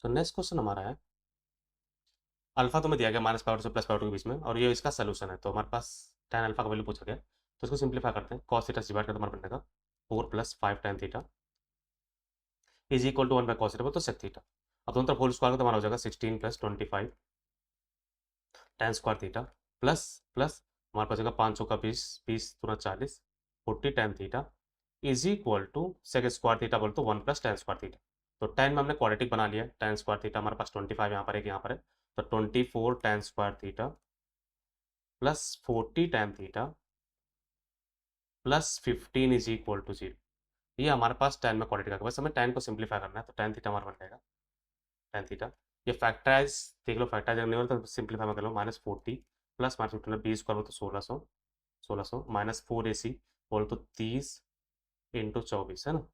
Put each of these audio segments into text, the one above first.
तो next question हमारा है, अल्फा तो में दिया गया माइनस पावर टू से प्लस पावर टू के बीच में, और ये इसका सोल्यूशन है। तो हमारे पास tan अल्फा का वैल्यू पूछा गया, तो इसको सिंप्लीफाई करते हैं। cos थीटा से डिवाइड करते हमारा बनेगा 4 plus 5 tan theta is equal to 1 by cos theta, तो sec थीटा। अब दोनों तरफ होल स्क्वायर का तो हमारा हो जाएगा 16 plus 25 tan square theta plus plus हमारे पास जाएगा 5 का 20, 20 दूना 40, 40 tan theta is equal to sec square theta बोल तो 1 प्लस tan स्क्वायर थीटा। तो tan में हमने क्वाड्रेटिक बना लिया है। tan स्क्वायर थीटा हमारे पास 25 यहाँ पर है, यहाँ पर है, तो 24 tan square theta plus 40 tan theta plus 15 is equal to 0। ये हमारे पास tan में क्वाड्रेटिक का, बस हमें tan को सिंप्लीफाई करना है। तो tan थीटा हमारा बन जाएगा tan थीटा, ये फैक्टराइज देख लो, फैक्टराइज करने वाला तो सिंप्लीफाई में कर लो, -40 प्लस -15 20 स्क्वायर तो 1600, 1600 माइनस 4ac बोल तो 30 इंटू 24 है ना,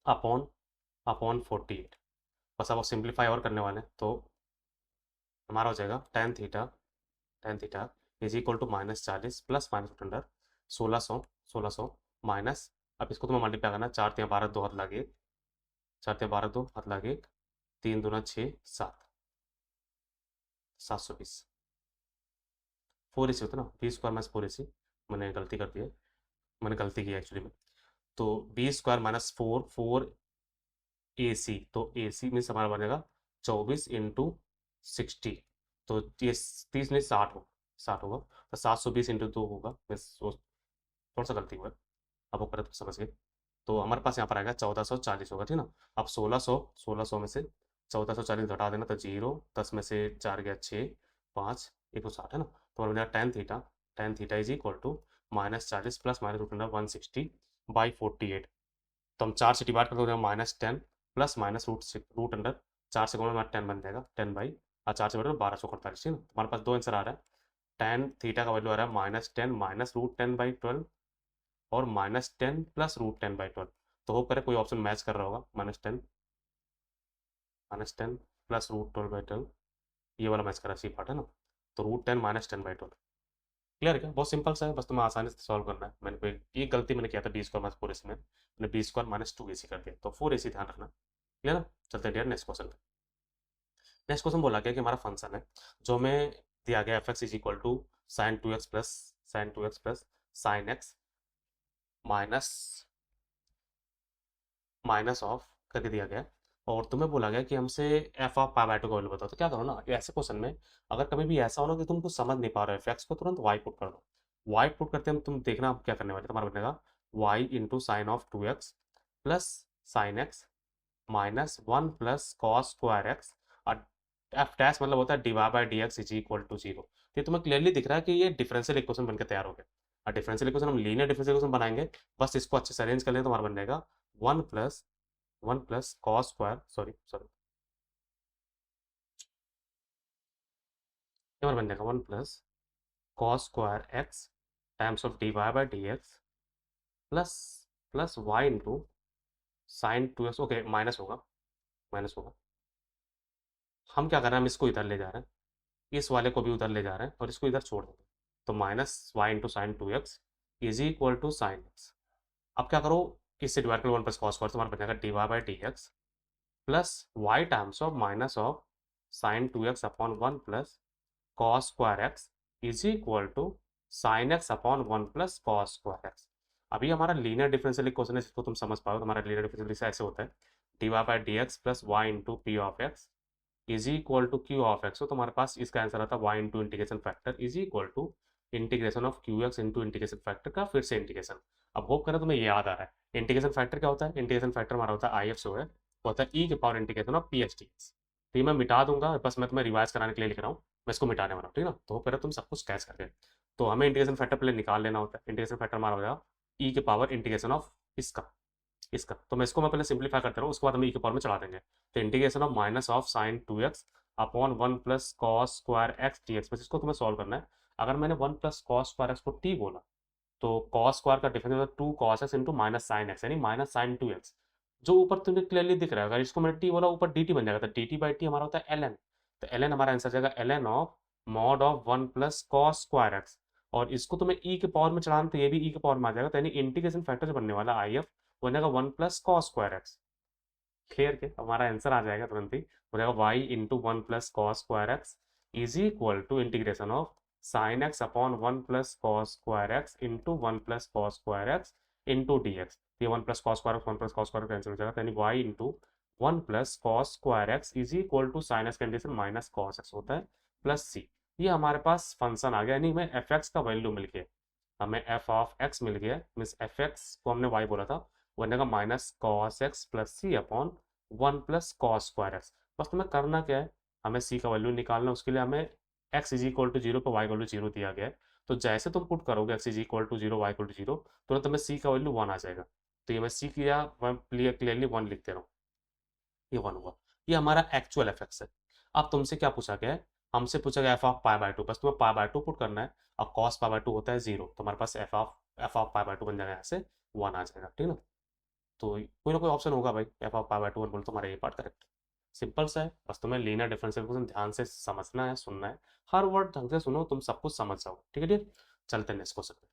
अपॉन अपॉन 48। बस अब सिंप्लीफाई और करने वाले हैं, तो हमारा हो जाएगा tan theta is equal to -40 plus -15 1600, 1600 minus, अब इसको तुम्हें मल्टीप्लाई करना है, 4 3 12 2 हाथ लागे, 4 3 12 2 हाथ लागे, 3 दूना 6 7, 720 4ac होता ना, 20 स्क्वायर माइनस 4ac, मैंने गलती कर दी है, मैंने गलती की एक्चुअली में। तो 20 स्क्वायर माइनस 4 AC, तो AC मीन्स हमारा बनेगा 24 इंटू 60, तो ये 30 नहीं 60 होगा, 60 होगा, तो 720 इंटू 2 होगा। मैं थोड़ा सा गलती हुआ है, अब वो करे तो समझ गए। तो हमारे पास यहाँ पर आएगा 1440 होगा, ठीक ना। अब 1600 में से 1440 घटा देना, तो 0, 10 में से 4 गया 6, 5 160 है ना। तो हमारा बनेगा tan theta is equal to -40 plus -160 by 48। तो हम 4 से डिवाइड कर दो, -10 प्लस माइनस रूट अंडर 4 से हमारा 10 बन जाएगा, 10 बाई, और 4 से बटे 1248, ठीक है ना। तो हमारे पास दो आंसर आ रहा है। tan थीटा का वैल्यू आ रहा है -10 माइनस √10/12 और -10 प्लस √10/12। तो होप करे कोई ऑप्शन मैच कर रहा होगा। -10 प्लस √12/12, ये वाला मैच कर रहा है, सी पार्ट है ना। तो √10 -10/12 क्लियर है क्या? बहुत सिंपल सा है, बस तुम्हें आसानी से सॉल्व करना है। मैंने कोई ये गलती मैंने किया था, बी स्क्वायर माइनस 4ac में मैंने बी स्क्वायर -2ac कर दिया, तो 4ac ध्यान रखना। क्लियर ना। चलते हैं नेक्स्ट क्वेश्चन पे। नेक्स्ट क्वेश्चन बोला गया कि हमारा फंक्शन है जो हमें दिया गया f x is equal to sin 2x sine x minus minus of करके दिया गया, और तुम्हें बोला गया कि हमसे f of pi by two का वैल्यू बताओ। तो क्या करो ना, ऐसे क्वेश्चन में अगर कभी भी ऐसा हो ना कि तुम कुछ समझ नहीं पा रहे हो, एफ एक्स को तुरंत वाई पुट कर दो। वाई पुट करते हैं तुम देखना आप क्या करने वाले, तुम्हारा बनेगा y into sine of 2x plus sine x minus 1 plus cos square x, और एफ डैश मतलब होता है divide by d x is equal to 0। ये तुम्हें क्लियरली दिख रहा है कि ये डिफरेंशियल इक्वेशन बनकर तैयार हो गया। और डिफरेंशियल इक्वेशन हम लीनियर डिफरेंशियल इक्वेशन बनाएंगे, बस इसको अच्छे से अरेंज कर लें तो हमारा बन जाएगा 1 plus cos square, sorry sorry, ये हमारा बन जाएगा 1 plus cos square x times of d y by d x plus plus y into sine 2x, okay minus होगा, माइनस होगा। हम क्या कर रहे हैं, हम इसको इधर ले जा रहे हैं, इस वाले को भी उधर ले जा रहे हैं, और इसको इधर छोड़ देंगे। तो -y into sine 2x is equal to sine x. अब क्या करो, इससे डिवाइड करो 1 प्लस कॉस स्क्वायर, तो हमारा बन जाएगा d y by d x plus y times of minus of sine 2x upon 1 plus cos square x is equal to sine x upon 1 plus cos square x. अभी हमारा linear differential equation है, इसको तुम समझ पाओ। तो हमारा linear differential ऐसे होता है, d y by d x plus y into p of x is equal to q of x. तो तुम्हारे पास इसका आंसर आता है y into integration factor is equal to integration of q x into integration factor का फिर से integration. अब होप करें तुम्हें ये याद आ रहा है। इंटीग्रेशन फैक्टर क्या होता है, इंटीग्रेशन फैक्टर हमारा होता है आई एफ से है, वो होता है ई के power integration of P H T x. तो ये मैं मिटा दूंगा, बस मैं तुम्हें रिवाइज कराने के लिए लिख रहा हूँ, मैं इसको मिटाने वाला हूँ, ठीक है ना। तो होप करें तुम सब कुछ कैच करके, तो हमें इंटीग्रेशन फैक्टर पहले निकाल लेना होता है। इंटीग्रेशन फैक्टर हमारा हो जाएगा ई के पावर इंटीग्रेशन ऑफ इसका इसका, तो मैं इसको मैं पहले सिंप्लीफाई करता रहूँ, उसके बाद हम ई के पावर में चढ़ा देंगे। तो integration of minus of sine 2x upon 1 plus cos square x T x, बस इसको तुम्हें सॉल्व करना है। अगर मैंने 1 प्लस कॉस स्क्वायर एक्स को टी बोला, तो कॉस स्क्वायर का डिफरेंस होता है 2 cos x into minus sine x, यानी माइनस साइन 2x, जो ऊपर तुम्हें क्लियरली दिख रहा है। अगर इसको मैंने टी बोला, ऊपर डी टी बन जाएगा, तो डी टी बाई टी हमारा होता है एल एन। तो एल एन हमारा आंसर जाएगा l n of mod of 1 plus cos square x, और इसको तुम्हें ई के पावर में चलाना, तो ये भी ई के पावर में आ जाएगा। तो यानी इंटीग्रेशन फैक्टर जो बनने वाला आई एफ बनेगा 1 plus cos square x, clear के हमारा आंसर आ जाएगा तुरंत ही, हो जाएगा y into one plus cos square x is equal to integration of sine x upon one plus cos square x into one plus cos square x into d x. ये one plus cos square one plus cos square cancel हो जाएगा, यानी y into one plus cos square x is equal to sine x condition minus cos x होता है plus सी। ये हमारे पास function आ गया, यानी हमें एफ एक्स का वैल्यू मिल गया, हमें एफ ऑफ एक्स मिल गया, मीन्स एफ एक्स को हमने वाई बोला था, बनेगा minus cos x plus c upon one plus cos square x. बस तुम्हें करना क्या है, हमें सी का वैल्यू निकालना है, उसके लिए हमें x is equal to zero पर वाई इक्वल टू जीरो दिया गया है, तो जैसे तुम पुट करोगे x is equal to zero y equal to zero, तुरंत हमें सी का वैल्यू वन आ जाएगा। तो ये मैं सी किया, मैं क्लियरली वन लिख दे रहा हूँ, ये वन हुआ। ये हमारा एक्चुअल एफ एक्स है। अब तुमसे क्या पूछा गया है, हमसे पूछा गया F of pi by to, बस तुम्हें पाई बाय टू पुट करना है। अब कॉस पाई बाय टू होता है जीरो, तो हमारे पास f of pi by two बन जाएगा, यहाँ से वन आ जाएगा, ठीक है ना। तो कोई ना कोई ऑप्शन होगा भाई, F of pi by to one बोल, तुम्हारा ये पार्ट करेक्ट। सिंपल सा है, बस तुम्हें लीनियर डिफरेंशियल इक्वेशन ध्यान से समझना है, सुनना है, हर वर्ड ढंग से सुनो, तुम सब कुछ समझ जाओ, ठीक है डियर। चलते हैं नेक्स्ट क्वेश्चन पे।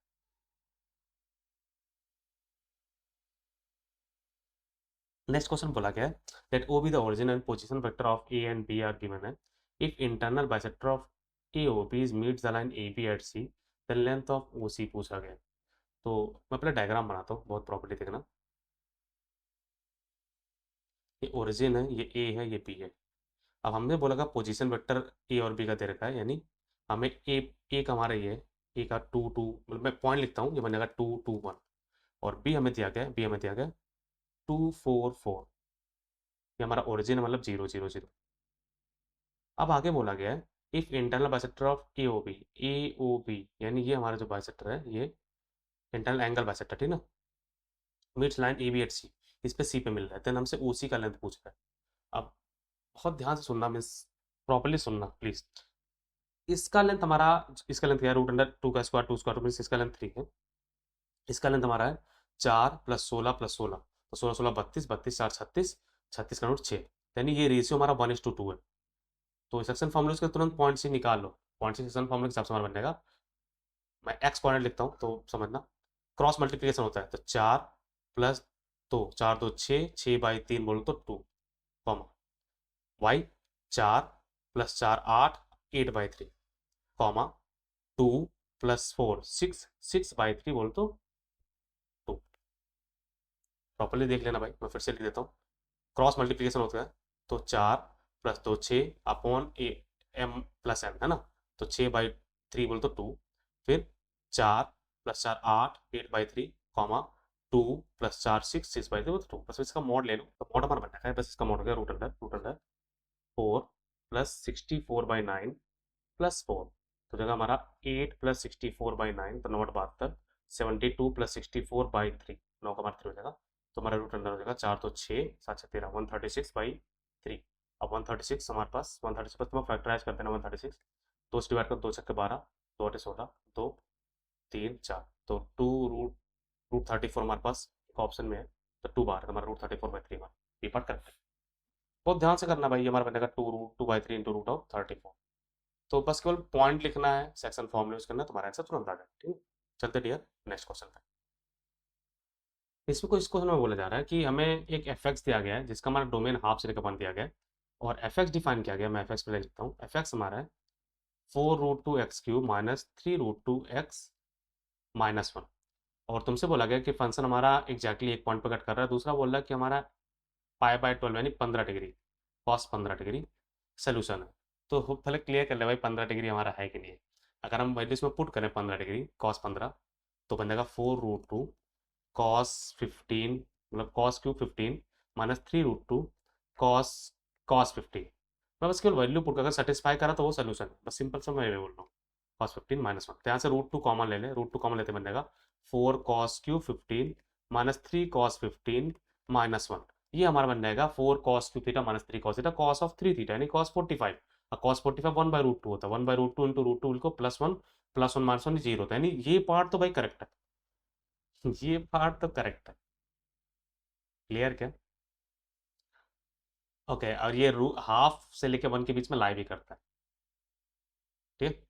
नेक्स्ट क्वेश्चन बोला गया है let O be the origin and position vector of A and B are given है, if internal bisector of A O B is meets the line A B at C, the length of O C पूछा गया है। तो मैं पहले diagram बनाता हूँ, बहुत प्रॉपर्ली देखना। ये ओरिजिन है, ये ए है, ये बी है। अब हमने बोला था पोजीशन वेक्टर ए और बी का दे रखा है, यानी हमें ए, एक हमारा ये है, ए का टू टू, मतलब मैं पॉइंट लिखता हूँ, ये बनेगा टू टू वन, और बी हमें दिया गया है, बी हमें दिया गया टू फोर फोर, ये हमारा ओरिजिन है, मतलब जीरो जीरो जीरो। अब आगे बोला गया है if internal bisector of A O B, यानी ये हमारा जो बाइसेक्टर है, ये इंटरनल एंगल बाइसेक्टर, ठीक है ना, meets line A B at C, इस पे सी पे मिल रहा है, देन हमसे ओ सी का लेंथ पूछ रहा है। अब बहुत ध्यान से सुनना, मीन्स प्रॉपर्ली सुनना प्लीज। इसका लेंथ हमारा, इसका लेंथ क्या है, रूट अंडर टू का स्क्वायर टू स्क्वायर, मीन्स इसका लेंथ थ्री है। इसका लेंथ हमारा है चार प्लस सोलह, तो सोलह सोलह बत्तीस, बत्तीस चार छत्तीस, छत्तीस का रूट छः, यानी ये रेशियो हमारा वन इज टू टू है। तो सेक्शन फॉर्मूले के तुरंत पॉइंट से निकाल लो, पॉइंट से सेक्शन फॉर्मूले के हिसाब से हमारा बनेगा। मैं एक्स कोऑर्डिनेट लिखता हूँ तो समझना, क्रॉस मल्टीप्लिकेशन होता है, तो चार प्लस दो, चार दो छः, छः बाई तीन बोलो तो टू, कॉमा वाई चार प्लस चार आठ, eight by three, comma two plus four six, six by three बोल तो टू। प्रॉपर्ली देख लेना भाई, मैं फिर से लिख देता हूँ। क्रॉस मल्टीप्लिकेशन होता है, तो चार प्लस दो छः upon a m plus m, है ना, तो छः बाई थ्री बोल तो टू, फिर चार प्लस चार आठ, eight by three, comma two plus चार सिक्स, सिक्स बाई थ्री बोल तो टू, बस इसका मॉड ले लो, तो मॉड हमारा बनना है, बस इसका मॉड हो गया root under four plus sixty four by nine plus four, तो जगह हमारा eight plus sixty four by nine, तो नौ बहत्तर, seventy two plus sixty four by three, नौ का हमारा थ्री हो जाएगा, तो हमारा रूट अंडर हो जाएगा चार तो छः, सात छः तेरह, one thirty six by three. अब वन थर्टी सिक्स हमारे पास, वन थर्टी सिक्स तुम्हें फैक्टराइज करते हैं वन थर्टी सिक्स, दो से डिवाइड कर, दो छक्के बारह, दो अठे सोलह, दो तीन चार, तो two root root thirty four हमारे पास एक ऑप्शन में है, तो टू बार हमारा root thirty four by three हमारा ये पार्ट करेक्ट है। बहुत ध्यान से करना भाई, ये हमारा बनेगा two root two by three into root of thirty four. तो बस केवल पॉइंट लिखना है, सेक्शन फॉर्म यूज करना है, तुम्हारा आंसर तुरंत आ जाएगा, ठीक है। चलते डियर नेक्स्ट क्वेश्चन पे। इसमें कुछ क्वेश्चन में बोला जा रहा है कि हमें एक एफ एक्स दिया गया है जिसका हमारा डोमेन हाफ से लेकर वन दिया गया है, और एफ एक्स डिफाइन किया गया, मैं एफ एक्स पे लिख देता हूँ, एफ एक्स हमारा है four root two x cube minus three root two x minus one. और तुमसे बोला गया कि फंक्शन हमारा एग्जैक्टली एक पॉइंट पर कट कर रहा है, दूसरा बोल रहा है कि हमारा पाई बाय ट्वेल्व यानी 15 डिग्री, कॉस 15 डिग्री सोल्यूशन है। तो पहले क्लियर कर ले भाई 15 डिग्री हमारा है कि नहीं है। अगर हम वैल्यू इसमें पुट करें 15 डिग्री कॉस 15, तो बन जाएगा फोर रूट टू कॉस 15, मतलब cos cube 15 minus three root two cos cos 15। मैं बस केवल वैल्यू पुट कर, अगर सेटिस्फाई करा तो वो सोल्यूशन है, बस सिंपल सा मैं ये बोल रहा हूँ, कॉस 15 माइनस वन, तो यहाँ से रूट टू कॉमन ले लें, रूट टू कॉमन लेते बन जाएगा four cos cube 15 minus three cos 15 minus one. ये हमारा बन जाएगा four cos cube theta minus three cos theta cos of three theta, यानी कॉस 45। और cos 45 one by root two होता है, one by root two into root two को plus one minus one zero होता है, यानी ये पार्ट तो भाई करेक्ट है। ये पार्ट तो करेक्ट है, क्लियर क्या। ओके, और ये रू हाफ से लेके वन के बीच में लाई भी करता है, ठीक।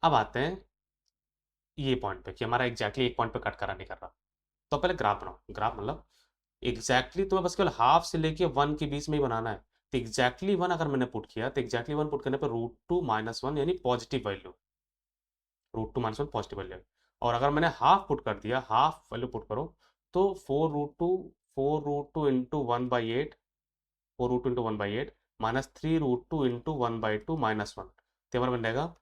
अब आते हैं ये पॉइंट पे कि हमारा एग्जैक्टली एक पॉइंट पे कट करा नहीं कर रहा, तो पहले ग्राफ बनाओ, ग्राफ मतलब एग्जैक्टली तुम्हें बस केवल हाफ से लेके 1 के बीच में ही बनाना है। तो एग्जैक्टली 1 अगर मैंने पुट किया तो एग्जैक्टली 1 पुट करने पर √2 - 1 यानी पॉजिटिव वैल्यू, √2 - 1 पॉजिटिव वैल्यू। और अगर मैंने हाफ पुट कर दिया, हाफ वैल्यू पुट करो, तो 4√2 इंटू 1/8, 4√2 इंटू 1/8 -3√2 इंटू 1/2 -1, तो हमारा बन जाएगा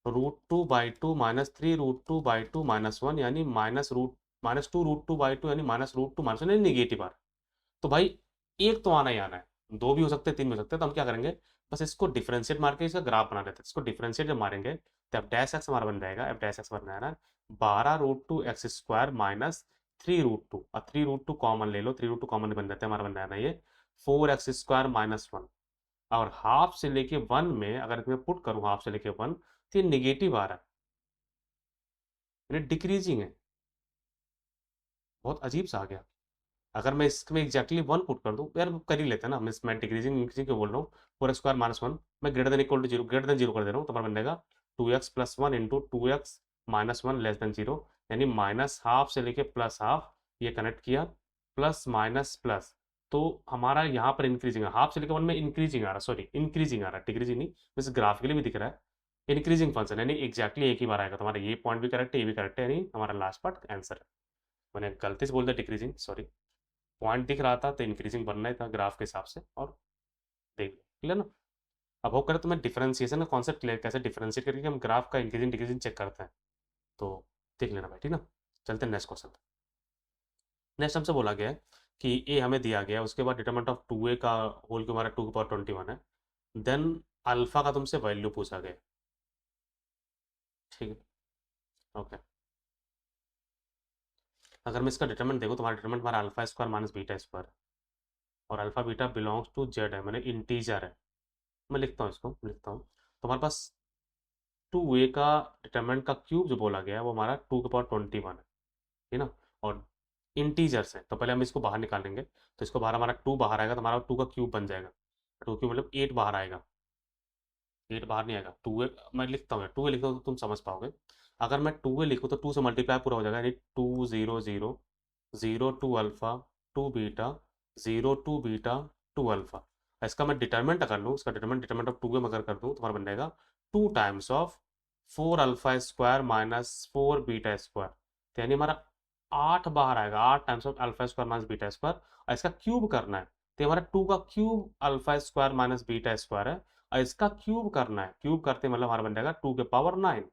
√2/2 -3√2/2 -1 यानी -2√2/2 यानी -√2 - 1 यानी नेगेटिव आ रहा है। तो भाई एक तो आना ही आना है, दो भी हो सकते हैं, तीन भी हो सकते हैं। तो हम क्या करेंगे, बस इसको डिफरेंशिएट मार के इसका ग्राफ बना देते हैं। इसको डिफरेंशिएट जब मारेंगे तो एफ डैश एक्स हमारा बन जाएगा, एफ डैश एक्स बन जाएगा 12√2 x² -3√2, और 3√2 कॉमन ले लो, 3√2 कॉमन बन जाते हैं, हमारा बन जाएगा ये 4x² -1। और हाफ से लेके 1 में अगर मैं पुट करूँ, हाफ से लेके 1, तो ये निगेटिव आ रहा है, यानी डिक्रीजिंग है। बहुत अजीब सा आ गया। अगर मैं इसमें एग्जैक्टली 1 पुट कर दूं, यार कर ही लेते हैं ना, मैं डिक्रीजिंग इंक्रीजिंग क्यों बोल रहा हूँ। 4x² -1 मैं greater than equal to zero, greater than zero कर दे रहा हूँ, तो हमारा बन जाएगा 2x+1 into 2x -1 less than zero, यानी माइनस हाफ से लेके प्लस हाफ, ये कनेक्ट किया, प्लस माइनस प्लस। तो हमारा यहाँ पर इंक्रीजिंग है, हाफ से लेकर 1 में इंक्रीजिंग आ रहा, सॉरी इंक्रीजिंग आ रहा है, डिक्रीजिंग नहीं, वैसे ग्राफिकली भी दिख रहा है इंक्रीजिंग फंक्शन, यानी एग्जैक्टली एक ही बार आएगा। तो हमारा ये पॉइंट भी करेक्ट है, ये भी करेक्ट है, यानी हमारा लास्ट पार्ट आंसर है। मैंने गलती से बोल दिया डिक्रीजिंग, सॉरी। पॉइंट दिख रहा था तो इंक्रीजिंग बनना ही था ग्राफ के हिसाब से, और देख लो क्लियर ना। अब वो करें तो मैं डिफरेंशिएशन का कॉन्सेप्ट क्लियर, कैसे डिफरेंशिएट करके हम ग्राफ का इंक्रीजिंग डिक्रीजिंग चेक करते हैं, तो देख लेना भाई, ठीक ना। चलते हैं नेक्स्ट क्वेश्चन। नेक्स्ट हमसे बोला गया है कि ए हमें दिया गया है, उसके बाद डिटरमिनेंट ऑफ 2a का होल क्यूब हमारा 2 की पावर 21 है, देन अल्फा का तुमसे वैल्यू पूछा गया, ठीक है। ओके, अगर मैं इसका डिटरमिनेंट देखो, तुम्हारा डिटरमिनेंट हमारा अल्फा² माइनस बीटा स्क्वायर, और alpha beta belongs to Z है, मैंने इंटीजर है। मैं लिखता हूँ, इसको लिखता हूँ, तुम्हारे पास 2a का डिटरमिनेंट का क्यूब जो बोला गया है वो हमारा 2 की पावर 21 है ना। और इंटीजर्स है, तो पहले हम इसको बाहर निकालेंगे, तो इसको बाहर हमारा 2 बाहर आएगा, तो हमारा 2 का क्यूब बन जाएगा, 2 क्यूब मतलब 8 बाहर आएगा, 8 बाहर नहीं आएगा, 2a मैं लिखता हूँ, 2a लिखता हूँ तो तुम समझ पाओगे। अगर मैं 2a लिखूँ तो 2 से मल्टीप्लाई पूरा हो जाएगा, यानी 2 0 0 0 2 अल्फा 2 बीटा 0 2 बीटा 2 अल्फा। इसका मैं डिटरमिनेंट अगर लूँ, इसका डिटरमिनेंट ऑफ 2a अगर कर दूँ तो हमारा बन जाएगा 2 times of 4 alpha minus 4 beta square, तो यानी हमारा 8 बाहर आएगा, 8 times of alpha minus beta square, और इसका क्यूब करना है, तो हमारा 2 का cube alpha minus beta square है, और इसका क्यूब करना है, क्यूब करते मतलब हमारा बन जाएगा 2 की पावर 9।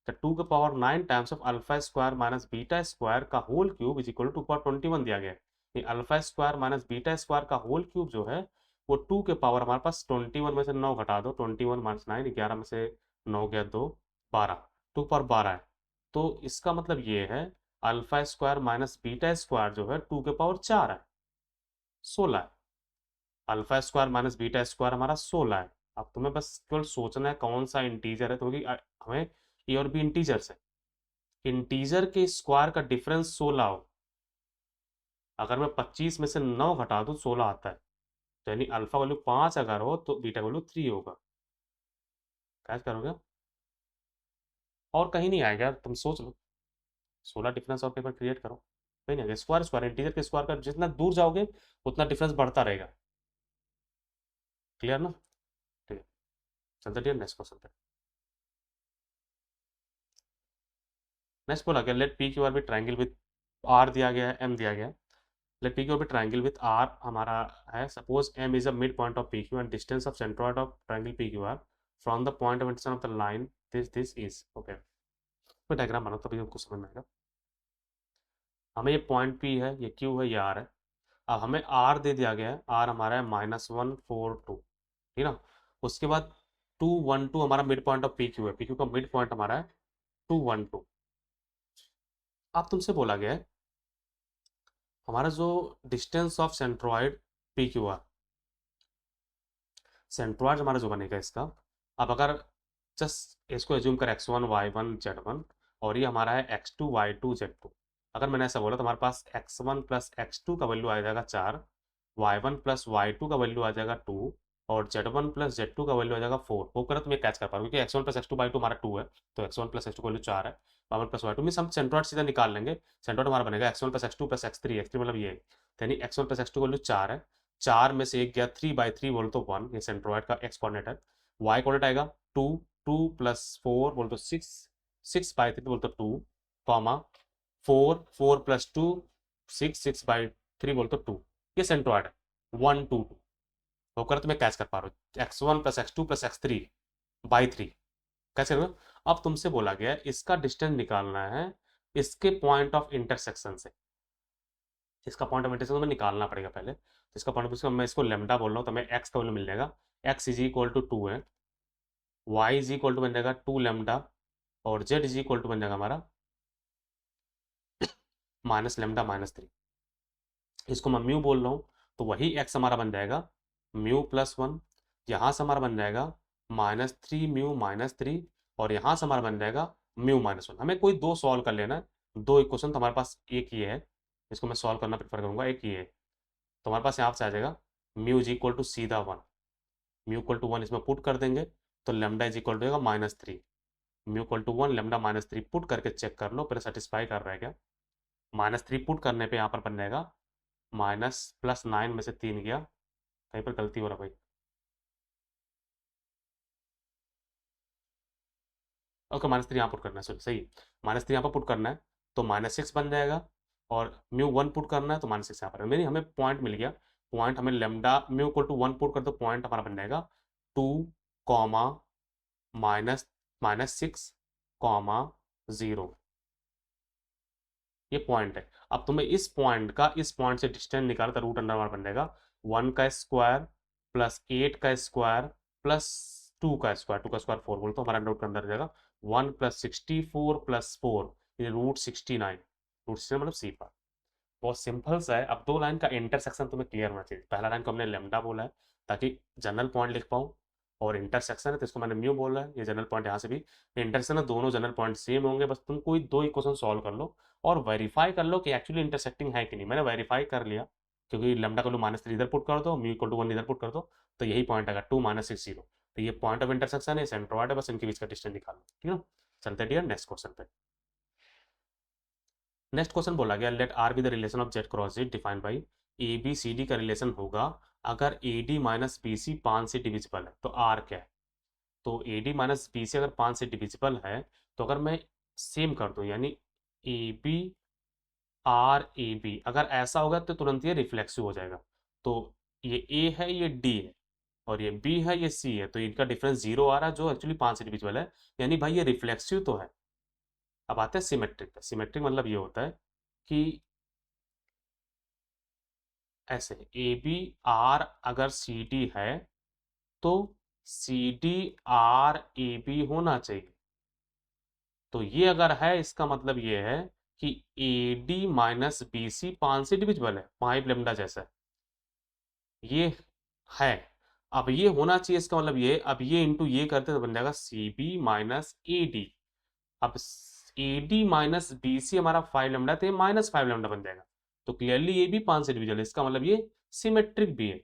तो 2 की power 9 times of alpha minus beta square का whole cube is equal to 2 की पावर 21 दिया गया है। ये अल्फा² माइनस बीटा स्क्वायर का होल क्यूब जो है वो 2 के पावर, हमारे पास 21 में से 9 घटा दो, 21 माइनस 9, 11 में से 9 गया 2, 12, 2 की पावर 12 है। तो इसका मतलब ये है अल्फा² माइनस बीटा स्क्वायर जो है 2 के पावर 4 है, 16 है। अल्फा² माइनस बीटा स्क्वायर हमारा 16 है। अब तुम्हें बस केवल सोचना है कौन सा इंटीजर है, क्योंकि हमें ए और बी इंटीजर्स है, इंटीजर के स्क्वायर का डिफरेंस 16 हो, अगर मैं 25 में से 9 घटा दूं 16 आता है, तो यानी अल्फा वैल्यू 5 अगर हो तो बीटा वैल्यू 3 होगा। क्या करोगे, और कहीं नहीं आएगा, तुम सोच लो, 16 डिफरेंस और पेपर क्रिएट करो, कहीं नहीं आएगा। स्क्वायर स्क्वायर इंटीजर के स्क्वायर का जितना दूर जाओगे उतना डिफरेंस बढ़ता रहेगा, क्लियर ना। ठीक है, चलते ठीक है नेक्स्ट क्वेश्चन पे। नेक्स्ट बोला गया let P Q R be triangle with R दिया गया है, एम दिया गया है। Let P Q R be triangle with R हमारा है, suppose M is a mid point of P Q and distance of centroid of triangle P Q R from the point of intersection of the line this is okay. कोई diagram बनाओ तभी हमको समझ में आएगा। हमें ये पॉइंट पी है, ये क्यू है, ये आर है। अब हमें आर दे दिया गया है, आर हमारा है -142, ठीक ना। उसके बाद 2 1 2 हमारा mid point of P Q है, पी क्यू का मिड पॉइंट हमारा है 2 1 2। अब तुमसे बोला गया है हमारा जो distance of centroid P Q are, centroid हमारा जो बनेगा इसका, अब अगर जस्ट इसको एज्यूम कर x1 y1 z1, और ये हमारा है x2 y2 z2। अगर मैंने ऐसा बोला तो हमारे पास x1 प्लस x2 का वैल्यू आ जाएगा 4, y1 प्लस y2 का वैल्यू आ जाएगा 2, और z1 प्लस z2 का वैल्यू आ जाएगा 4। वो करें तो मैं कैच कर पा रहा हूँ क्योंकि x1 प्लस x2 बाई 2 हमारा 2 है, तो x1 प्लस x2 का वैल्यू 4 है, y1 प्लस y2 मीन हम सेंट्रोइड सीधा निकाल लेंगे। सेंट्रोइड हमारा बनेगा x1 plus x2 plus x3, x3 मतलब ये, यानी x1 प्लस x2 का वैल्यू 4 है, 4 में से एक गया 3/3 बोल तो 1, ये सेंट्रोइड का x कोऑर्डिनेट है। y कोऑर्डिनेट आएगा 2, 2 प्लस 4 बोल तो 6, 6/3 बोल तो 2, कॉमा 4, 4 प्लस 2 6, 6/3 बोल तो 2, ये सेंट्रोइड है 1 2 2। होकर तो मैं कैच कर पा रहा हूँ x1 plus x2 plus x3/3 catch कर रहे हो। अब तुमसे बोला गया है इसका डिस्टेंस निकालना है इसके पॉइंट ऑफ इंटरसेक्शन से, इसका पॉइंट ऑफ इंटरसेक्शन में निकालना पड़ेगा पहले, तो इसका पॉइंट ऑफ, मैं इसको लेमडा बोल रहा हूँ तो मैं x का वैल्यू मिल जाएगा, x इज इक्वल टू 2 है, y इज इक्वल टू बन जाएगा 2 लेमडा, और z इज इक्वल टू बन जाएगा हमारा माइनस लेमडा माइनस 3। इसको मैं म्यू बोल रहा हूँ, तो वही x हमारा बन जाएगा म्यू प्लस 1, यहाँ से हमारा बन जाएगा -3 म्यू -3, और यहाँ से हमारा बन जाएगा म्यू -1। हमें कोई दो सॉल्व कर लेना है, दो इक्वेशन तो हमारे पास एक ही है, इसको मैं सॉल्व करना प्रेफर करूंगा, एक ही है, तो हमारे पास यहाँ से आ जाएगा म्यू इज इक्वल टू सीधा 1, म्यू इक्वल टू 1 इसमें पुट कर देंगे तो lambda is equal to -3, mu equal to 1 lambda -3 put करके चेक कर लो फिर सेटिस्फाई कर रहा है क्या। -3 पुट करने पे यहाँ पर बन जाएगा माइनस प्लस 9 में से 3 गया, कहीं पर गलती हो रहा भाई, ओके -3 यहाँ पुट करना है, सॉरी सही, -3 यहाँ पर पुट करना है तो -6 बन जाएगा, और म्यू 1 पुट करना है तो -6 यहाँ पर, मेरी हमें पॉइंट मिल गया, पॉइंट हमें lambda mu equal to 1 put कर दो, पॉइंट हमारा बन जाएगा 2 कॉमा माइनस -6 कॉमा 0, ये पॉइंट है। अब तुम्हें इस पॉइंट का इस पॉइंट से डिस्टेंस निकाला तो रूट अंडर बन जाएगा 1 का स्क्वायर प्लस 8 का स्क्वायर प्लस 2 का स्क्वायर, 2 का स्क्वायर 4 बोल तो हमारा रूट के अंदर आ जाएगा 1 प्लस 64 प्लस 4, ये रूट 69, रूट 69 मतलब सी पर। बहुत सिंपल सा है। अब दो लाइन का इंटरसेक्शन तुम्हें क्लियर होना चाहिए, पहला लाइन को हमने लेमडा बोला है ताकि जनरल पॉइंट लिख पाऊँ, और इंटरसेक्शन है तो इसको मैंने म्यू बोला है, ये जनरल पॉइंट यहाँ से भी इंटरसेक्शन है, दोनों जनरल पॉइंट सेम होंगे, बस तुम कोई दो इक्वेशन सॉल्व कर लो और वेरीफाई कर लो कि एक्चुअली इंटरसेक्टिंग है कि नहीं। मैंने वेरीफाई कर लिया, क्योंकि लेमडा को -3 इधर पुट कर दो, म्यू इक्वल टू 1 इधर पुट कर दो, तो यही पॉइंट आएगा 2 -6 0, तो ये पॉइंट ऑफ इंटरसेक्शन है, सेंट्रोइड है, बस इनके बीच का डिस्टेंस निकालो, ठीक है। चलते हैं डियर नेक्स्ट क्वेश्चन पे। नेक्स्ट क्वेश्चन बोला गया let R be the relation of Z cross Z defined by a b c d का रिलेशन होगा अगर a D minus B c 5 से डिविजिबल है, तो आर क्या है। तो a D minus B c अगर 5 से डिविजिबल है, तो अगर मैं सेम कर दूं यानी a b R a b, अगर ऐसा होगा तो तुरंत ये रिफ्लेक्सिव हो जाएगा। तो ये ए है ये डी है, और ये बी है ये सी है, तो इनका डिफरेंस 0 आ रहा है जो एक्चुअली 5 से डिविजिबल है, यानी भाई ये रिफ्लेक्सिव तो है। अब आते हैं सिमेट्रिक पे। सिमेट्रिक मतलब ये होता है कि ऐसे ए बी आर अगर सी डी है तो c d R a b होना चाहिए। तो ये अगर है इसका मतलब ये है कि a D minus B c 5 से डिविजिबल है, 5 लेमडा जैसा है, ये है। अब ये होना चाहिए, इसका मतलब ये, अब ये इंटू ये करते तो बन जाएगा C B minus A D. अब A D minus B C हमारा 5 लेमडा, तो ये -5 लेमडा बन जाएगा, तो क्लियरली ये भी 5 से डिविजिबल है, इसका मतलब ये सिमेट्रिक भी है।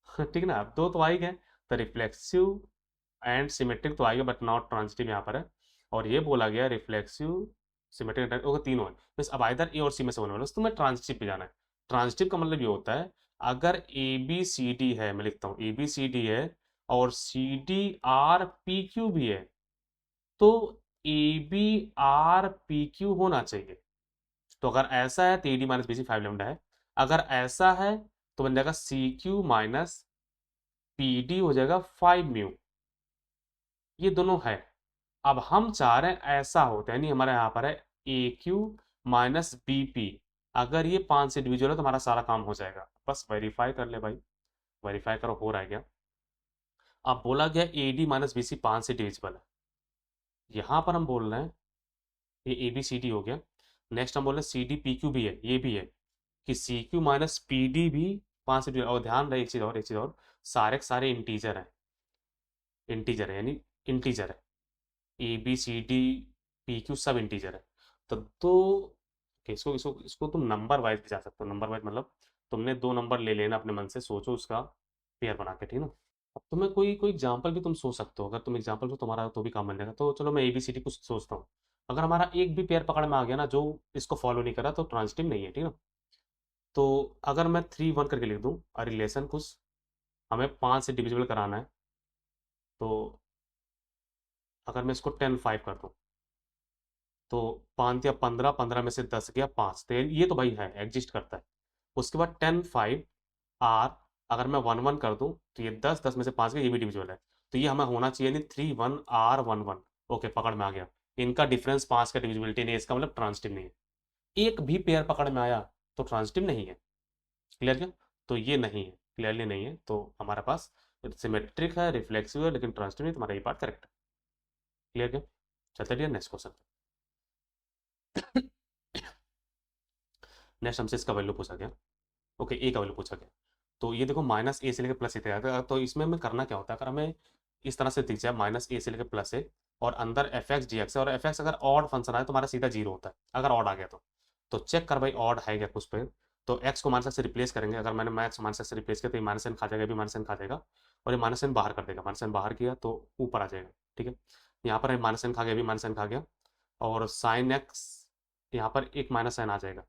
ठीक है ना। अब दो तो आ ही गए, तो रिफ्लेक्सिव एंड सिमेट्रिक तो आएगा बट नॉट ट्रांजिटिव यहाँ पर है, और ये बोला गया रिफ्लेक्सिव सिमेट्रिक ओके तीनों है, बस अब आइदर ए और सी में से होने वाला है, तो तुम्हें ट्रांजिटिव पे जाना है। ट्रांजिटिव का मतलब ये होता है अगर ए बी सी डी है, मैं लिखता हूँ ए बी सी डी है और c d R p q भी है, तो a b R p q होना चाहिए। तो अगर ऐसा है तो a D minus B c 5 lambda है, अगर ऐसा है तो बन जाएगा c q minus p d हो जाएगा 5 म्यू, ये दोनों है। अब हम चाह रहे हैं ऐसा होता है, यानी हमारे यहाँ पर है ए क्यू माइनस बी पी, अगर ये 5 से डिविजिबल है तो हमारा सारा काम हो जाएगा। बस वेरीफाई कर ले भाई, वेरीफाई करो हो रहा है क्या। अब बोला गया a D minus B c 5 से डिविजिबल है, यहाँ पर हम बोल रहे हैं ये ए बी सी डी हो गया। नेक्स्ट हम बोल रहे हैं सी डी पी क्यू भी है, ये भी है कि c q minus p d भी 5 से डिविजिबल। और ध्यान रहे एक चीज़ और, एक चीज़ और, सारे के सारे इंटीजर हैं, इंटीजर है यानी इंटीजर है, a b c d p q सब इंटीजर है। तो okay, इसको इसको इसको तुम नंबर वाइज भी जा सकते हो। नंबर वाइज मतलब तुमने दो नंबर ले लेना अपने मन से, सोचो उसका पेयर बना के, ठीक है ना। अब तुम्हें कोई कोई एग्जांपल भी तुम सोच सकते हो, अगर तुम एग्जांपल को तुम्हारा तो भी काम बन जाएगा। तो चलो मैं ABCD कुछ सोचता हूँ। अगर हमारा एक भी पेयर पकड़ में आ गया ना जो इसको फॉलो नहीं करा, तो ट्रांजिटिव नहीं है, ठीक है ना। तो अगर मैं 3 1 करके लिख दूँ रिलेशन कुछ, हमें 5 से डिविजिबल कराना है, तो अगर मैं इसको 10 5 कर दूँ, तो 5 या 15, 15 में से 10 गया 5, तो ये तो भाई है, एग्जिस्ट करता है। उसके बाद 10 5 आर, अगर मैं 1 1 कर दूं तो ये 10, 10 में से 5 गया, ये भी डिविजिबल है। तो ये हमें होना चाहिए नहीं 3 1 आर 1 1। ओके, पकड़ में आ गया। इनका डिफरेंस 5 का डिविजिबिलिटी नहीं है, इसका मतलब ट्रांजिटिव नहीं है। एक भी पेयर पकड़ में आया तो ट्रांजिटिव नहीं है। क्लियर क्या? तो ये नहीं है, क्लियरली नहीं है। तो हमारे पास सिमेट्रिक है, रिफ्लेक्सिव है, लेकिन ट्रांजिटिव नहीं। तुम्हारा ये पार्ट करेक्ट है। क्लियर क्या? चलते डियर नेक्स्ट क्वेश्चन। नेक्स्ट हमसे इसका वैल्यू पूछा गया। ओके, ए का वैल्यू पूछा गया। तो ये देखो -a से लेकर +a तक आएगा। तो इसमें हमें करना क्या होता है, अगर हमें इस तरह से दिख जाए -a से लेकर +a, और अंदर fx dx है, और fx अगर ऑड फंक्शन आए तो हमारा सीधा 0 होता है, अगर ऑड आ गया तो चेक कर भाई ऑड है क्या कुछ पे। तो x को -x से रिप्लेस करेंगे। अगर मैंने -x -x से रिप्लेस किया तो ये -n खा जाएगा, ये भी -n खा जाएगा, और ये -n बाहर कर देगा। -n बाहर किया तो ऊपर आ जाएगा, ठीक है। यहाँ पर -n खा गया, भी -n खा गया, और साइन x यहाँ पर एक -n आ जाएगा।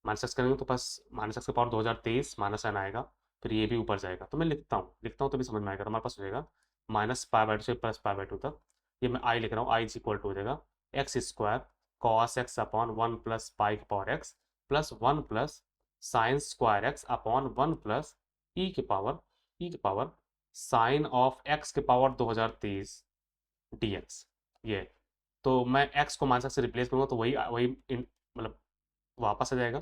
-x करेंगे तो बस -x के पावर 2023 -n आएगा, फिर ये भी ऊपर जाएगा। तो मैं लिखता हूँ तो भी समझ में आएगा। तो हमारे पास हो जाएगा -π/2 से +π/2 तक। ये मैं आई लिख रहा हूँ, आई इज इक्वल टू हो जाएगा x² cos x अपॉन 1 + पाई की power x plus 1 plus sine square x upon 1 plus e के पावर साइन ऑफ x के पावर 2023 dx। ये तो मैं x को -x से रिप्लेस करूंगा तो वही वही मतलब वापस आ जाएगा।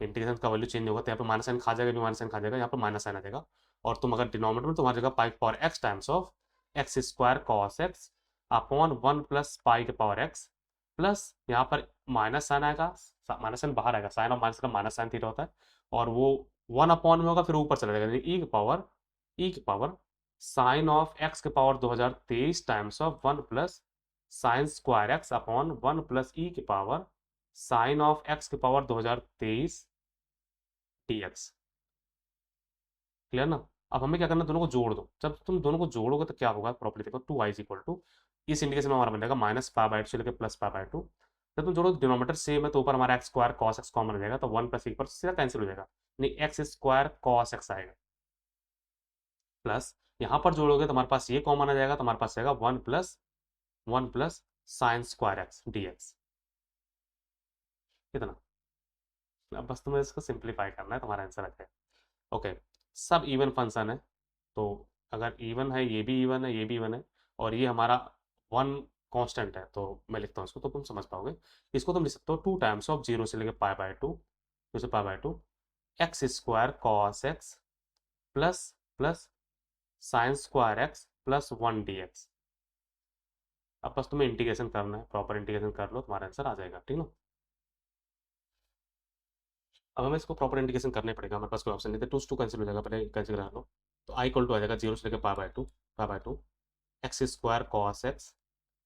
इंटीग्रेशन का वैल्यू चेंज होगा, तो यहाँ पे -n खा जाएगा, भी -n खा जाएगा, यहाँ पे -n आ जाएगा। और तुम अगर डिनोमिनेटर में, तुम्हारी जगह pi power x times of x² cos x upon 1 plus pi के पावर x प्लस यहाँ पर -n आएगा, -n बाहर आएगा, साइन ऑफ माइनस का -sin थीटा होता है, और वो 1 अपॉन में होगा, फिर ऊपर चला जाएगा, e के पावर साइन ऑफ x के power 2023 times of 1 plus sine square x upon 1 plus e के पावर साइन ऑफ x के पावर 2023 dx। क्लियर ना? अब हमें क्या करना है, दोनों को जोड़ दो। जब तुम दोनों को जोड़ोगे तो क्या होगा, प्रॉपर्टी देखो, 2y इज इक्वल टू, इस इंडिकेशन में हमारा बन जाएगा -π/2 से लेकर +π/2। जब तुम जोड़ो डिनोमिनेटर सेम है तो ऊपर हमारा x² cos x कॉमन हो जाएगा, तो 1 + 1 पर सीधा कैंसिल हो जाएगा, नहीं x² cos x आएगा, प्लस यहाँ पर जोड़ोगे तो हमारे पास ये कॉमन आ जाएगा, तो हमारे पास आएगा 1 plus sine square x dx। कितना? अब बस तुम्हें इसको सिंप्लीफाई करना है, तुम्हारा आंसर आ जाएगा। ओके, सब इवन फंक्शन है, तो अगर इवन है, ये भी इवन है, ये भी इवन है, और ये हमारा 1 कांस्टेंट है, तो मैं लिखता हूँ इसको, तो तुम समझ पाओगे। इसको तुम लिख सकते हो 2 टाइम्स ऑफ 0 से लेकर π/2, से π/2 x² cos x plus plus sine square x plus 1 dx। अब बस तुम्हें इंटीग्रेशन करना है, प्रॉपर इंटीग्रेशन कर लो, तुम्हारा आंसर आ जाएगा, ठीक ना। अब हमें इसको प्रॉपर इंटीग्रेशन करने पड़ेगा, हमारे पास कोई ऑप्शन नहीं था, 2 से 2 कैंसिल हो जाएगा, पहले कैंसिल करा लो। तो आई इक्वल टू आ जाएगा 0 से लेकर π/2 x² cos x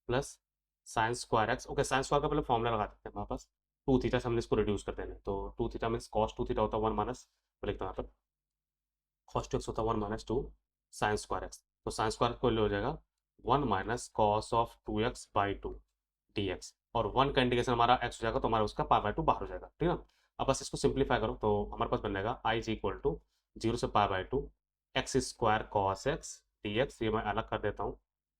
plus sine square x. Okay, sine square का पहले फॉर्मूला लगा देते हैं हमारे पास, 2 थीटा से हमने इसको रिड्यूस कर देना है, तो 2 थीटा मीन्स कॉस 2 थीटा होता है 1 माइनस, मैं लिखता हूँ यहाँ पर कॉस 2 एक्स होता है 1 माइनस 2 साइन स्क्वायर एक्स। तो साइन स्क्वायर को ले हो जाएगा 1 minus cos of 2x/2 dx, और 1 का इंटीग्रेशन हमारा x हो जाएगा, तो हमारा उसका π/2 बाहर हो जाएगा, ठीक है ना। अब बस इसको सिंप्लीफाई करो तो हमारे पास बन जाएगा i इज इक्वल टू 0 से π/2 x² cos x dx, ये मैं अलग कर देता हूँ,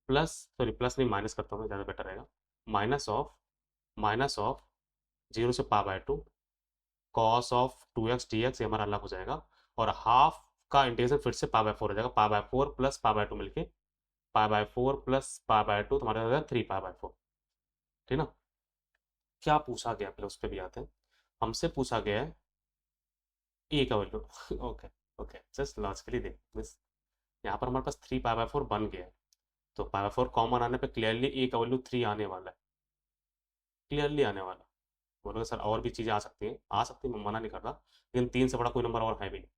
प्लस सॉरी प्लस नहीं माइनस करता हूँ, ज़्यादा बेटर रहेगा, माइनस ऑफ 0 से π/2 कॉस ऑफ 2x dx, ये हमारा अलग हो जाएगा, और हाफ का इंटीग्रेशन फिर से π/4 हो जाएगा, π/4 प्लस π/2 मिलके π/4 प्लस π/2 तुम्हारा हो जाएगा 3π/4, ठीक ना। क्या पूछा गया, पहले उस पर भी आते हैं। हमसे पूछा गया है ए का value. Okay, okay, just logically देख मिस, यहाँ पर हमारे पास 3π/4 बन गया है, तो π/4 कॉमन आने पे क्लियरली ए का वैल्यू 3 आने वाला है, क्लियरली आने वाला। बोलोगे सर और भी चीज़ें आ सकती हैं, आ सकती है, मैं मना नहीं कर रहा, लेकिन 3 से बड़ा कोई नंबर और है भी नहीं,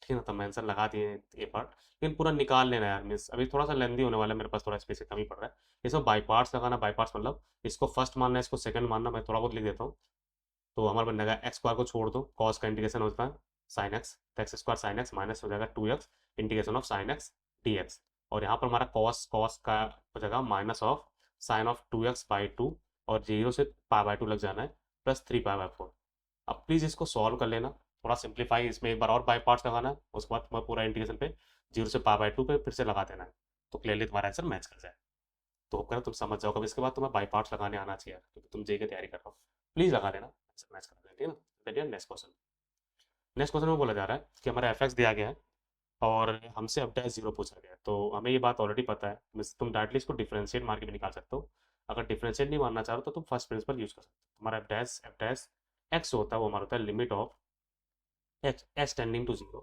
ठीक है ना। तो मैं आंसर लगा दिए ये पार्ट, लेकिन पूरा निकाल लेना यार मिस, अभी थोड़ा सा लेंदी होने वाला है, मेरे पास थोड़ा स्पेस की कमी पड़ रहा है। ये सब बाई पार्ट्स लगाना, बाई पार्ट्स मतलब इसको फर्स्ट मानना है, इसको सेकंड मानना, मैं थोड़ा बहुत लिख देता हूँ। तो हमारा बन जाएगा x² को छोड़ दो, कॉस का इंटीग्रेशन होता है साइन एक्स, तो x square sine x minus हो जाएगा 2x integration of sine x dx। और यहाँ पर हमारा कॉस कॉस का हो जाएगा minus of sign of 2x/2, और 0 से π/2 लग जाना है, प्लस 3π/4। अब प्लीज़ इसको सॉल्व कर लेना, थोड़ा सिंप्लीफाई इसमें एक बार और बाई पार्ट्स लगाना है, उसके बाद तुम्हारा पूरा इंटीग्रेशन पे 0 से π/2 पे फिर से लगा देना है, तो क्लियरली तुम्हारा आंसर मैच कर जाए। तो होप करो तुम समझ जाओ, कभी इसके बाद तुम्हें बाई पार्ट्स लगाने आना चाहिए, क्योंकि तुम जे की तैयारी कर रहे हो। प्लीज़ लगा देना, आंसर मैच कर देना, ठीक है ना। चलिए नेक्स्ट क्वेश्चन। नेक्स्ट क्वेश्चन में बोला जा रहा है कि हमारा एफ दिया गया है और हमसे अब डैश 0 पूछा गया है, तो हमें ये बात ऑलरेडी पता है, तुम डायरेक्टली इसको डिफरेंशिएट मार के भी निकाल सकते हो। अगर डिफरेंशिएट नहीं मानना चाहो तो तुम फर्स्ट प्रिंसिपल यूज कर सकते हो। हमारा एफ डैश एक्स होता है, वो हमारा होता है limit of h tending to 0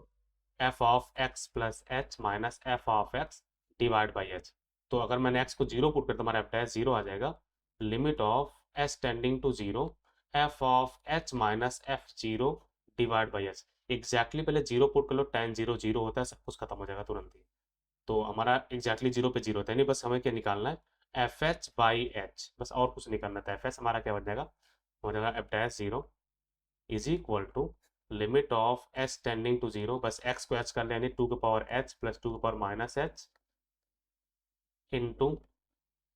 f of x plus h minus f of x divide by h. तो अगर मैंने एक्स को 0 पुट कर तो हमारा एफ डैश 0 आ जाएगा, limit of h tending to 0 f of h minus f 0 divide by h. Exactly पहले 0 पुट कर लो, tan 0 0 होता है, सब कुछ खत्म हो जाएगा तुरंत ही। तो हमारा एग्जैक्टली 0 पे 0 होता है, नहीं बस हमें क्या निकालना है, एफ एच बाई एच, बस और कुछ नहीं करना था। एफ एच हमारा क्या बन जाएगा, हो जाएगा f dash 0 is equal to limit of h tending to 0, बस एक्स को एच कर लें, यानी 2 के पावर एच प्लस 2 के power minus h into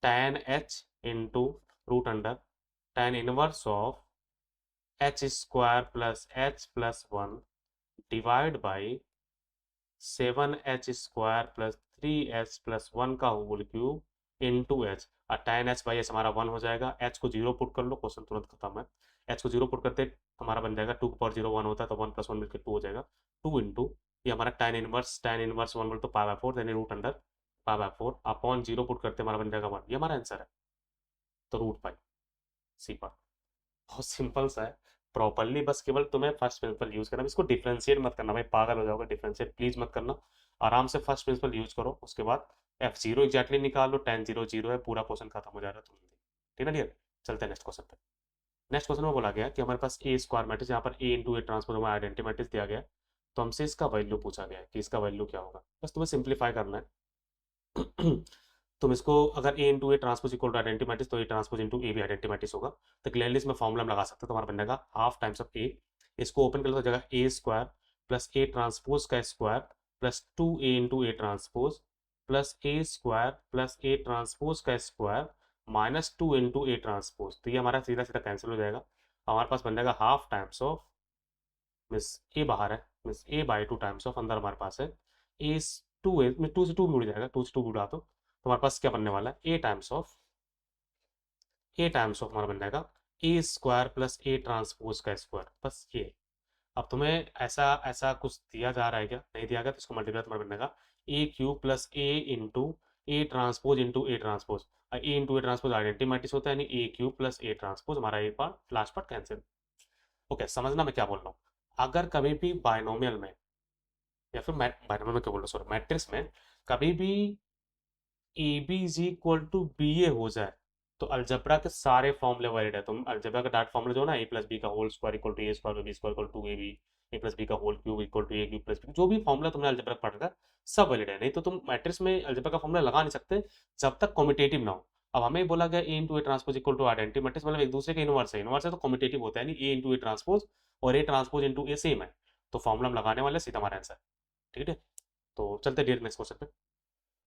tan h into root under tan inverse of h square plus h plus 1 divide by 7h square plus 3h प्लस 1 का whole cube into h. और tan h by h हमारा 1 हो जाएगा, h को 0 put कर लो, question तुरंत खत्म है। h को 0 पुट करते हमारा बन जाएगा 2 के पावर 0 1 होता है, तो 1 प्लस 1 मिलकर 2 हो जाएगा। 2 इंटू ये हमारा tan इनवर्स 1 बोल तो π/4 यानी रूट अंडर π/4 अपॉन 0 पुट करते हमारा बन जाएगा 1, ये हमारा आंसर है। तो रूट पाई सी पर, बहुत सिंपल सा है। प्रॉपरली बस केवल तुम्हें फर्स्ट प्रिंसिपल यूज करना, इसको डिफरेंशिएट मत करना भाई, पागल हो जाओगे, डिफरेंशिएट प्लीज मत करना। आराम से फर्स्ट प्रिंसिपल यूज करो, उसके बाद एफ 0 एग्जैक्टली निकाल लो, tan 0 0 है, पूरा क्वेश्चन खत्म हो जाएगा तुरंत ही। ठीक है डियर, चलते हैं नेक्स्ट क्वेश्चन पे। नेक्स्ट क्वेश्चन में बोला गया कि हमारे पास ए स्क्वायर मैट्रिक्स, यहाँ पर ए इंटू ए ट्रांसपोज हमारा आइडेंटिटी मैट्रिक्स दिया गया है, तो हमसे इसका वैल्यू पूछा गया है कि इसका वैल्यू क्या होगा। बस तुम्हें सिंप्लीफाई करना है। तुम इसको अगर A into A transpose equal to identity matrix, तो ए ट्रांसपोज इंटू ए भी आइडेंटिटी मैट्रिक्स होगा। तो क्लियरली इसमें फॉर्मूला लगा सकते हो, तुम्हारा बन जाएगा हाफ टाइम्स ऑफ ए, इसको ओपन कर लो तो जगह A square plus A transpose का square plus 2a into A transpose plus A square plus A transpose का square minus 2 into A transpose. तो ये हमारा सीधा सीधा कैंसिल हो जाएगा, हमारे पास बन जाएगा हाफ टाइम्स ऑफ, मिस ए बाहर है, मिस a/2 टाइम्स ऑफ, अंदर हमारे पास है ए 2 ए, 2 से 2 भी उड़ जाएगा, 2 से 2 भी उड़ा दो, तो हमारे पास क्या बनने वाला है ए टाइम्स ऑफ हमारा बन जाएगा ए स्क्वायर प्लस ए ट्रांसपोज का स्क्वायर, बस ये। अब तुम्हें ऐसा ऐसा कुछ दिया जा रहा है क्या, नहीं दिया गया, तो इसको मल्टीप्लाई तुम्हारा बन जाएगा A cube plus A into A transpose into A transpose. A into A transpose identity matrix होता है, यानी A cube plus A transpose, हमारा A part last part cancel. Okay, समझना मैं क्या बोल रहा हूँ। अगर कभी भी बायनोमियल में या फिर बायनोमियल में क्या बोल रहा हूँ, सॉरी, मैट्रिक्स में कभी भी A B is equal to B A हो जाए, तो अलजबरा के सारे फॉर्मूले वैलिड है। तुम अलजबरा का डायरेक्ट फॉर्मूला जो ना, ए प्लस बी का whole square equal to A square B square equal to A B, A plus B का whole cube equal to A cube plus B, जो भी फॉर्मूला तुमने अलजबरा पढ़ रखा सब वैलिड है। नहीं तो तुम मैट्रिक्स में अलजबरा का फॉर्मूला लगा नहीं सकते जब तक कॉम्पिटेटिव ना हो। अब हमें बोला गया A into A transpose equal to identity matrix, मतलब एक दूसरे के इनवर्स है, इनवर्स है तो कॉम्पिटेटिव होता है, नहीं ए इंटू ए ट्रांसपोज और ए ट्रांसपोज इंटू ए सेम है, तो फॉर्मूला हम लगाने वाले सीधा हमारा आंसर। ठीक है, तो चलते डियर नेक्स्ट क्वेश्चन पे।